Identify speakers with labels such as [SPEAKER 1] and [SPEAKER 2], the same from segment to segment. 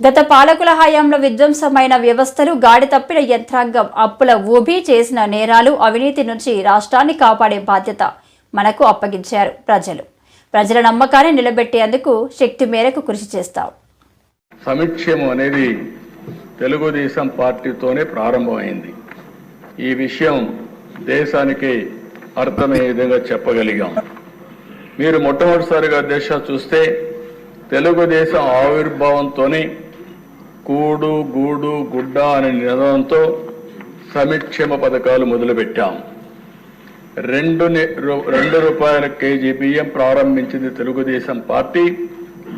[SPEAKER 1] గత పాలకుల హయాంలో విధ్వంసమైన వ్యవస్థలు, గాడి తప్పిన యంత్రాంగం, అప్పుల ఊబి, చేసిన నేరాలు, అవినీతి నుంచి రాష్ట్రాన్ని కాపాడే బాధ్యత మనకు అప్పగించారు ప్రజల నమ్మకాన్ని నిలబెట్టేందుకు శక్తి మేరకు కృషి చేస్తాం.
[SPEAKER 2] సంక్షేమం అనేది తెలుగుదేశం పార్టీతోనే ప్రారంభమైంది. ఈ విషయం దేశానికి అర్థమయ్యే విధంగా చెప్పగలిగాం. మీరు మొట్టమొదటిసారిగా దేశం చూస్తే తెలుగుదేశం ఆవిర్భావంతోనే కూడు గూడు గుడ్డ అనే నినాదంతో సంక్షేమ పథకాలు మొదలుపెట్టాం. 2 రూపాయల కేజీ బియ్యం ప్రారంభించింది తెలుగుదేశం పార్టీ,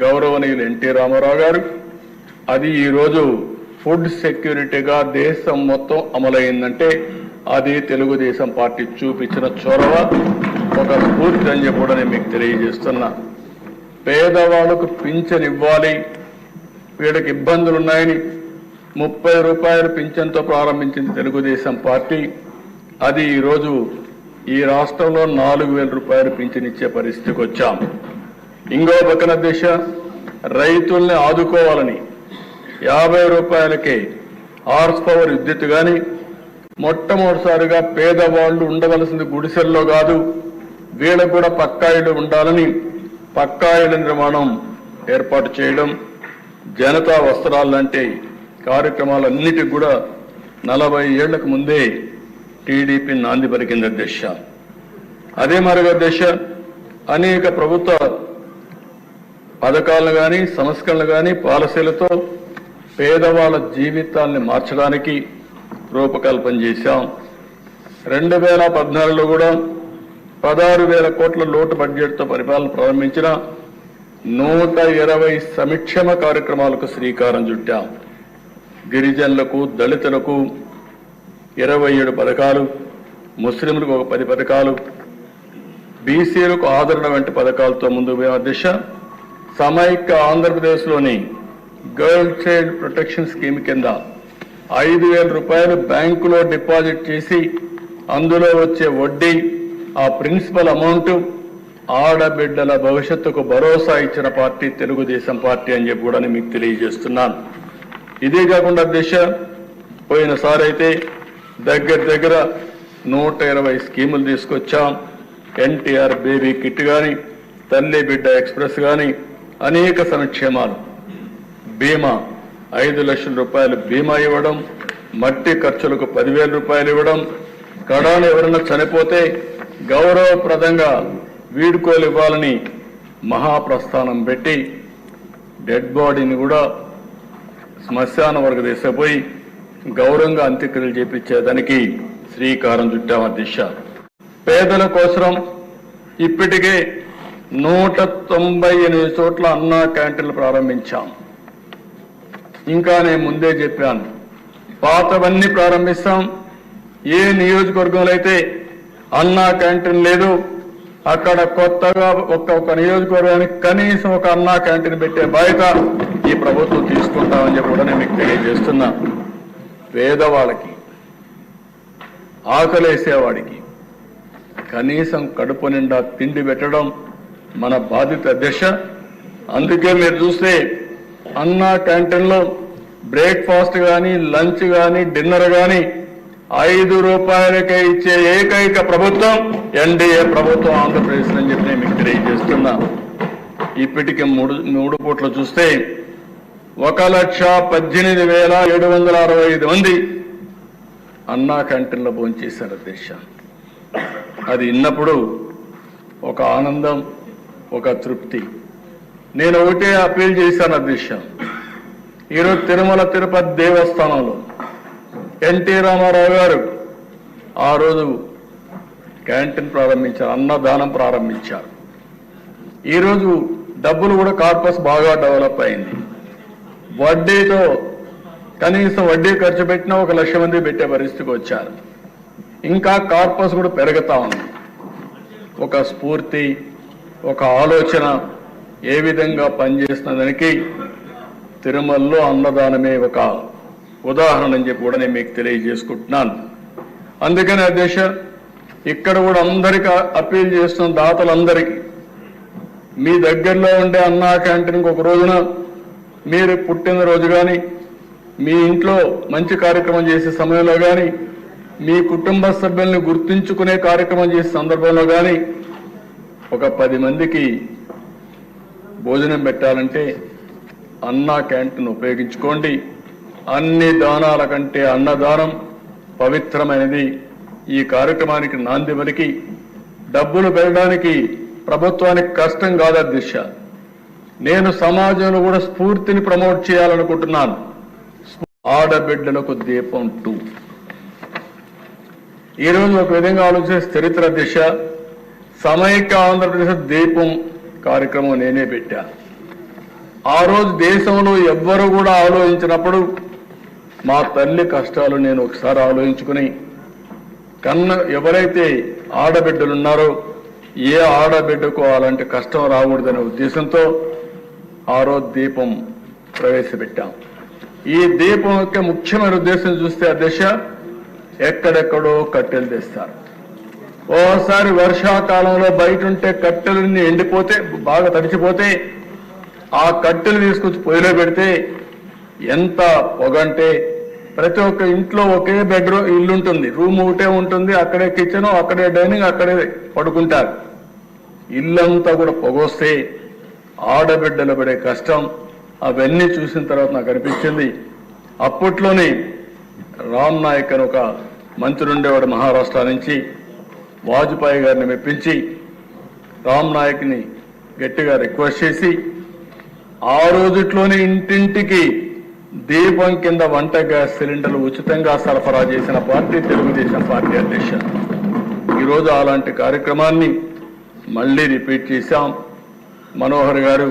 [SPEAKER 2] గౌరవనీయులు ఎన్టీ రామారావు గారు. అది ఈరోజు ఫుడ్ సెక్యూరిటీగా దేశం మొత్తం అమలైందంటే అది తెలుగుదేశం పార్టీ చూపించిన చొరవ, ఒక స్ఫూర్తి అని చెప్పి కూడా నేను మీకు తెలియజేస్తున్నా. పేదవాళ్ళకు పింఛన్ ఇవ్వాలి, వీళ్ళకి ఇబ్బందులు ఉన్నాయని 30 రూపాయల పింఛన్తో ప్రారంభించింది తెలుగుదేశం పార్టీ. అది ఈరోజు ఈ రాష్ట్రంలో 4,000 రూపాయలు పింఛన్ ఇచ్చే పరిస్థితికి వచ్చాం. ఇంకో పక్కన దిశ రైతుల్ని ఆదుకోవాలని 50 రూపాయలకే హార్స్ పవర్ విద్యుత్ కానీ, మొట్టమొదటిసారిగా పేదవాళ్ళు ఉండవలసింది గుడిసెల్లో కాదు, వీళ్ళకు కూడా పక్కా ఇళ్ళు ఉండాలని పక్కా ఇళ్ళ నిర్మాణం ఏర్పాటు చేయడం, జనతా వస్త్రాలు లాంటి కార్యక్రమాలన్నిటికి కూడా 40 ఏళ్లకు ముందే టీడీపీ నాంది పలికింది అధ్యక్ష. అదే మరొక అధ్యక్ష, అనేక ప్రభుత్వ పథకాలను కానీ, సంస్కరణలు కానీ, పాలసీలతో పేదవాళ్ళ జీవితాల్ని మార్చడానికి రూపకల్పన చేశాం. 2014లో కూడా 16,000 కోట్ల లోటు బడ్జెట్తో పరిపాలన ప్రారంభించిన 120 సంక్షేమ కార్యక్రమాలకు శ్రీకారం చుట్టాం. గిరిజనులకు, దళితులకు 27 పథకాలు, ముస్లింలకు ఒక 10 పథకాలు, బీసీలకు ఆదరణ వంటి పథకాలతో ముందుకు పోయే దిశ. సమైక్య ఆంధ్రప్రదేశ్లోని గర్ల్ చైల్డ్ ప్రొటెక్షన్ స్కీమ్ కింద 5,000 రూపాయలు బ్యాంకులో డిపాజిట్ చేసి అందులో వచ్చే వడ్డీ, ఆ ప్రిన్సిపల్ అమౌంట్ ఆడబిడ్డల భవిష్యత్తుకు భరోసా ఇచ్చిన పార్టీ తెలుగుదేశం పార్టీ అని చెప్పి కూడా మీకు తెలియజేస్తున్నాను. ఇదే కాకుండా దిశ పోయినసారి అయితే దగ్గర 120 స్కీములు తీసుకొచ్చాం. ఎన్టీఆర్ బేబీ కిట్ కానీ, తల్లి బిడ్డ ఎక్స్ప్రెస్ కానీ, అనేక సంక్షేమాలు. బీమా 5 లక్షల రూపాయలు బీమా ఇవ్వడం, మట్టి ఖర్చులకు 10,000 రూపాయలు ఇవ్వడం, కడాను ఎవరైనా చనిపోతే గౌరవప్రదంగా వీడ్కోలు ఇవ్వాలని మహాప్రస్థానం పెట్టి డెడ్ బాడీని కూడా శ్మశాన వరకు తీసుకుపోయి గౌరవంగా అంత్యక్రియలు చేపించేదానికి శ్రీకారం చుట్టాం దిశ. పేదల కోసం ఇప్పటికే 198 చోట్ల అన్నా క్యాంటీన్లు ప్రారంభించాం. ఇంకా నేను ముందే చెప్పాను, పాతవన్నీ ప్రారంభిస్తాం. ఏ నియోజకవర్గంలో అయితే అన్నా క్యాంటీన్ లేదు అక్కడ కొత్తగా ఒక్కొక్క నియోజకవర్గానికి కనీసం ఒక అన్నా క్యాంటీన్ పెట్టే బాధ్యత ఈ ప్రభుత్వం తీసుకుంటామని చెప్పి కూడా నేను మీకు తెలియజేస్తున్నా. పేదవాళ్ళకి, ఆకలేసేవాడికి కనీసం కడుపు నిండా తిండి పెట్టడం మన బాధ్యత అధ్యక్ష. అందుకే మీరు చూస్తే అన్నా క్యాంటీన్లో బ్రేక్ఫాస్ట్ కానీ, లంచ్ కానీ, డిన్నర్ కానీ 5 రూపాయలకే ఇచ్చే ఏకైక ప్రభుత్వం ఎన్డీఏ ప్రభుత్వం ఆంధ్రప్రదేశ్ అని చెప్పి నేను మీకు తెలియజేస్తున్నా. ఇప్పటికి 3 పూట్ల చూస్తే 1,18,765 మంది అన్నా క్యాంటీన్లో భోంచేశారు అధ్యక్ష. అది విన్నప్పుడు ఒక ఆనందం, ఒక తృప్తి. నేను ఒకటే అప్పీల్ చేశాను అధ్యక్ష. ఈరోజు తిరుమల తిరుపతి దేవస్థానంలో ఎన్టీ రామారావు గారు ఆ రోజు క్యాంటీన్ ప్రారంభించారు, అన్నదానం ప్రారంభించారు. ఈరోజు డబ్బులు కూడా కార్పస్ బాగా డెవలప్ అయింది. వడ్డీతో కనీసం వడ్డీ ఖర్చు పెట్టినా 1,00,000 మంది పెట్టే పరిస్థితికి వచ్చారు. ఇంకా కార్పస్ కూడా పెరుగుతా ఉంది. ఒక స్ఫూర్తి, ఒక ఆలోచన ఏ విధంగా పనిచేస్తున్నదానికి తిరుమలలో అన్నదానమే ఒక ఉదాహరణ అని చెప్పి కూడా నేను మీకు తెలియజేసుకుంటున్నాను. అందుకని అధ్యక్ష, ఇక్కడ కూడా అందరికీ అప్పీల్ చేస్తున్న దాతలందరికీ మీ దగ్గరలో ఉండే అన్నా క్యాంటీన్కి ఒక రోజున మీరు పుట్టినరోజు కానీ మీ ఇంట్లో మంచి కార్యక్రమం చేసే సమయంలో కానీ మీ కుటుంబ సభ్యుల్ని గుర్తుంచుకునే కార్యక్రమం చేసే సందర్భంలో కానీ ఒక 10 మందికి భోజనం పెట్టాలంటే అన్నా క్యాంటీన్ ఉపయోగించుకోండి. అన్ని దానాల కంటే అన్నదానం పవిత్రమైనది. ఈ కార్యక్రమానికి నాంది పలికి డబ్బులు పెరగడానికి ప్రభుత్వానికి కష్టం కాదు అధ్యక్ష. నేను సమాజంలో కూడా స్ఫూర్తిని ప్రమోట్ చేయాలనుకుంటున్నాను. ఆడబిడ్డలకు దీపం 2 ఈరోజు ఒక విధంగా ఆలోచిస్తే చరిత్ర అధ్యక్ష, సమైక్య ఆంధ్రప్రదేశ్ దీపం కార్యక్రమం నేనే పెట్టా. ఆ రోజు దేశంలో ఎవ్వరూ కూడా ఆలోచించినప్పుడు మా తల్లి కష్టాలు నేను ఒకసారి ఆలోచించుకుని ఎవరైతే ఆడబిడ్డలు ఉన్నారో ఏ ఆడబిడ్డకు అలాంటి కష్టం రాకూడదనే ఉద్దేశంతో ఆ రోజు దీపం ప్రవేశపెట్టాం. ఈ దీపం యొక్క ముఖ్యమైన ఉద్దేశం చూస్తే అధ్యక్ష, ఎక్కడెక్కడో కట్టెలు తెస్తారు. ఓసారి వర్షాకాలంలో బయట ఉంటే కట్టెలన్నీ ఎండిపోతే బాగా తడిచిపోతే ఆ కట్టెలు తీసుకొచ్చి పొయ్యిలో పెడితే ఎంత పొగంటే ప్రతి ఒక్క ఇంట్లో ఒకే బెడ్రూమ్ ఇల్లు ఉంటుంది, రూమ్ ఒకటే ఉంటుంది, అక్కడే కిచెన్, అక్కడే డైనింగ్, అక్కడే పడుకుంటారు. ఇల్లంతా కూడా పొగొస్తే ఆడబిడ్డలు పడే కష్టం అవన్నీ చూసిన తర్వాత నాకు అనిపించింది. అప్పట్లోనే రామ్ నాయక్ అని ఒక మంత్రి ఉండేవాడు మహారాష్ట్ర నుంచి, వాజ్పేయి గారిని మెప్పించి రామ్ నాయక్ని గట్టిగా రిక్వెస్ట్ చేసి ఆ రోజుట్లోనే ఇంటింటికి దీపం కింద వంట గ్యాస్ సిలిండర్లు ఉచితంగా సరఫరా చేసిన పార్టీ తెలుగుదేశం పార్టీ అధ్యక్ష. ఈరోజు అలాంటి కార్యక్రమాన్ని మళ్ళీ రిపీట్ చేశాం. మనోహర్ గారు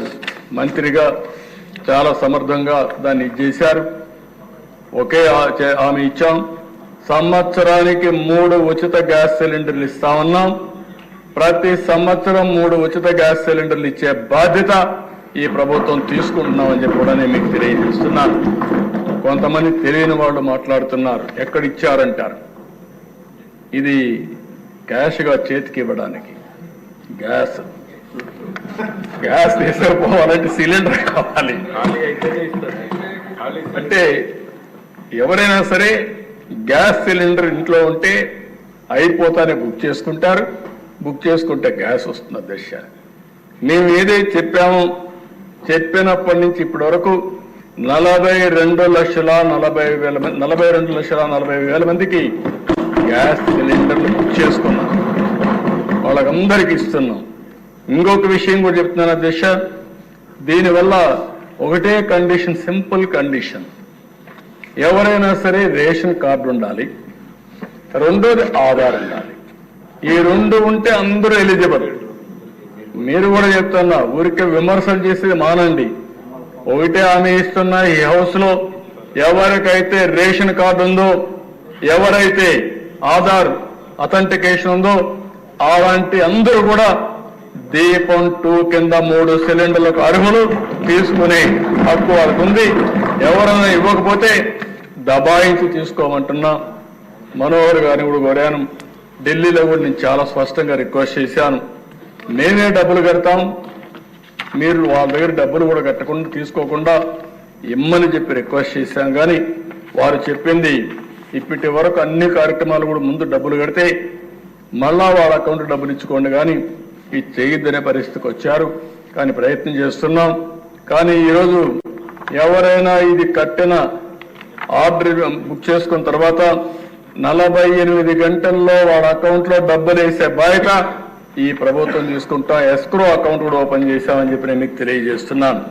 [SPEAKER 2] మంత్రిగా చాలా సమర్థంగా దాన్ని చేశారు. ఒకే హామీ ఇచ్చాం, సంవత్సరానికి 3 ఉచిత గ్యాస్ సిలిండర్లు ఇస్తామన్నాం. ప్రతి సంవత్సరం 3 ఉచిత గ్యాస్ సిలిండర్లు ఇచ్చే బాధ్యత ఈ ప్రభుత్వం తీసుకుంటున్నామని చెప్పి కూడా నేను మీకు తెలియజేస్తున్నాను. కొంతమంది తెలియని వాళ్ళు మాట్లాడుతున్నారు, ఎక్కడిచ్చారంటారు. ఇది క్యాష్గా చేతికి ఇవ్వడానికి, గ్యాస్ తీసుకుపోవాలంటే సిలిండర్ కావాలి. అంటే ఎవరైనా సరే గ్యాస్ సిలిండర్ ఇంట్లో ఉంటే అయిపోతానే బుక్ చేసుకుంటారు. బుక్ చేసుకుంటే గ్యాస్ వస్తుంది అధ్యక్ష. మేము ఏదైతే చెప్పామో చెప్పినప్పటి నుంచి ఇప్పటి వరకు 42,40,000 మందికి గ్యాస్ సిలిండర్లు బుక్ చేసుకున్నాం. వాళ్ళకందరికీ ఇస్తున్నాం. ఇంకొక విషయం కూడా చెప్తున్నాను అధ్యక్ష, దీనివల్ల ఒకటే కండిషన్, సింపుల్ కండిషన్, ఎవరైనా సరే రేషన్ కార్డు ఉండాలి, రెండోది ఆధార్ ఉండాలి. ఈ 2 ఉంటే అందరూ ఎలిజిబుల్. మీరు కూడా చెప్తున్నా, ఊరికే విమర్శలు చేసేది మానండి. ఒకటే హామీ ఇస్తున్నా, ఈ హౌస్ లో ఎవరికైతే రేషన్ కార్డు ఉందో, ఎవరైతే ఆధార్ అథెంటికేషన్ ఉందో అలాంటి అందరూ కూడా దీపం 2 కింద 3 సిలిండర్లకు అర్హులు, తీసుకునే హక్కు వాళ్ళకు ఉంది. ఎవరైనా ఇవ్వకపోతే దబాయించి తీసుకోమంటున్నా. మనోహర్ గారిని కూడా కోరాను, ఢిల్లీలో కూడా నేను చాలా స్పష్టంగా రిక్వెస్ట్ చేశాను, మేమే డబ్బులు కడతాం, మీరు వాళ్ళ దగ్గర డబ్బులు కూడా కట్టకుండా తీసుకోకుండా ఇమ్మని చెప్పి రిక్వెస్ట్ చేశాం. కానీ వారు చెప్పింది ఇప్పటి వరకు అన్ని కార్యక్రమాలు కూడా ముందు డబ్బులు కడితే మళ్ళా వాళ్ళ అకౌంట్ డబ్బులు ఇచ్చుకోండి, కానీ ఇది చేయొద్దనే పరిస్థితికి వచ్చారు. కానీ ప్రయత్నం చేస్తున్నాం. కానీ ఈరోజు ఎవరైనా ఇది కట్టిన ఆర్డర్ బుక్ చేసుకున్న తర్వాత 48 గంటల్లో వాళ్ళ అకౌంట్లో డబ్బులు వేసే బాధ్యత ఈ ప్రభుత్వం తీసుకుంటా. ఎస్క్రో అకౌంట్ కూడా ఓపెన్ చేశామని చెప్పి నేను మీకు తెలియజేస్తున్నాను.